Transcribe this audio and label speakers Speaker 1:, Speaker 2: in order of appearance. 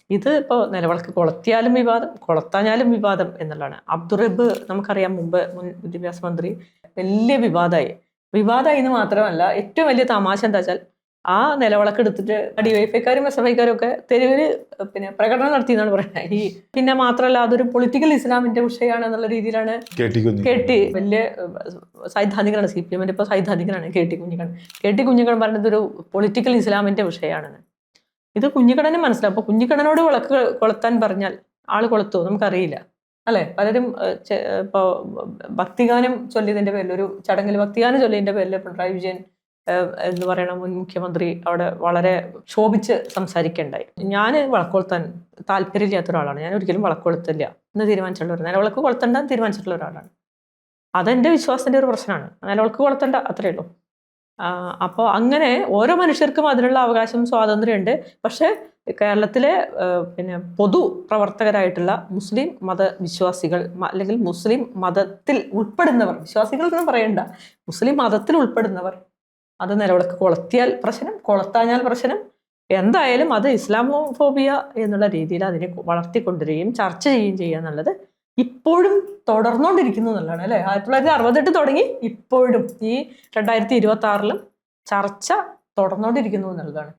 Speaker 1: ഇത് ഇപ്പോൾ നിലവിളക്ക് കൊളുത്തിയാലും വിവാദം, കൊളുത്താഞ്ഞാലും വിവാദം എന്നുള്ളതാണ്. അബ്ദുറബ്ബ് നമുക്കറിയാം, മുമ്പ് മുൻ വിദ്യാഭ്യാസ മന്ത്രി, വലിയ വിവാദമായി എന്ന് മാത്രമല്ല, ഏറ്റവും വലിയ തമാശ എന്താ വെച്ചാൽ ആ നിലവിളക്ക് എടുത്തിട്ട് ഡിവൈഎഫ്ഐക്കാരും എസ്എഫ്ഐക്കാരും ഒക്കെ തെരുവില് പ്രകടനം നടത്തി എന്നാണ് പറയുന്നത്. പിന്നെ മാത്രമല്ല, അതൊരു പൊളിറ്റിക്കൽ ഇസ്ലാമിന്റെ വിഷയമാണ് എന്നുള്ള രീതിയിലാണ് വലിയ സൈദ്ധാന്തികനാണ്, CPM ഇപ്പോൾ സൈദ്ധാന്തികനാണ് കെ ടി കുഞ്ഞിക്കണ്ണൻ പറഞ്ഞത് ഒരു പൊളിറ്റിക്കൽ ഇസ്ലാമിന്റെ വിഷയമാണെന്ന്. ഇത് കുഞ്ഞിക്കണ്ണന് മനസ്സിലാവും. അപ്പൊ കുഞ്ഞിക്കണ്ണനോട് വിളക്ക് കൊളുത്താൻ പറഞ്ഞാൽ ആള് കൊളുത്തുമോ നമുക്കറിയില്ല, അല്ലെ? പലരും ഇപ്പൊ ഭക്തിഗാനം ചൊല്ലിയതിന്റെ പേരിൽ, ഒരു ചടങ്ങിൽ ഭക്തിഗാനം ചൊല്ലിയതിന്റെ പേരിൽ പിണറായി വിജയൻ എന്ന് പറയുന്ന മുൻ മുഖ്യമന്ത്രി അവിടെ വളരെ ശോഭിച്ച് സംസാരിക്കേണ്ടായി. ഞാൻ വിളക്കൊളുത്താൻ താല്പര്യമില്ലാത്ത ഒരാളാണ്. ഞാൻ ഒരിക്കലും വിളക്കൊളുത്തില്ല എന്ന് തീരുമാനിച്ചിട്ടുള്ള ഒരു, നിലവിളക്ക് കൊളുത്തണ്ടെന്ന് തീരുമാനിച്ചിട്ടുള്ള ഒരാളാണ്. അതെന്റെ വിശ്വാസത്തിന്റെ ഒരു പ്രശ്നമാണ്. നിലവിളക്ക് കൊളുത്തണ്ട, അത്രയേ ഉള്ളൂ. അപ്പോൾ അങ്ങനെ ഓരോ മനുഷ്യർക്കും അതിനുള്ള അവകാശം, സ്വാതന്ത്ര്യമുണ്ട്. പക്ഷെ കേരളത്തിലെ പൊതു പ്രവർത്തകരായിട്ടുള്ള മുസ്ലിം മതവിശ്വാസികൾ, അല്ലെങ്കിൽ മുസ്ലിം മതത്തിൽ ഉൾപ്പെടുന്നവർ, വിശ്വാസികൾ എന്ന് പറയണ്ട, മുസ്ലിം മതത്തിൽ ഉൾപ്പെടുന്നവർ അത് നിലവിളക്ക് കൊളുത്തിയാൽ പ്രശ്നം, കൊളുത്താഞ്ഞാൽ പ്രശ്നം, എന്തായാലും അത് ഇസ്ലാമോഫോബിയ എന്നുള്ള രീതിയിൽ അതിനെ വളർത്തിക്കൊണ്ടുവരികയും ചർച്ച ചെയ്യുകയും ചെയ്യുക എന്നുള്ളത് ഇപ്പോഴും തുടർന്നുകൊണ്ടിരിക്കുന്നു എന്നുള്ളതാണ്, അല്ലെ? 1968 തുടങ്ങി ഇപ്പോഴും ഈ 2026 ചർച്ച തുടർന്നുകൊണ്ടിരിക്കുന്നു എന്നുള്ളതാണ്.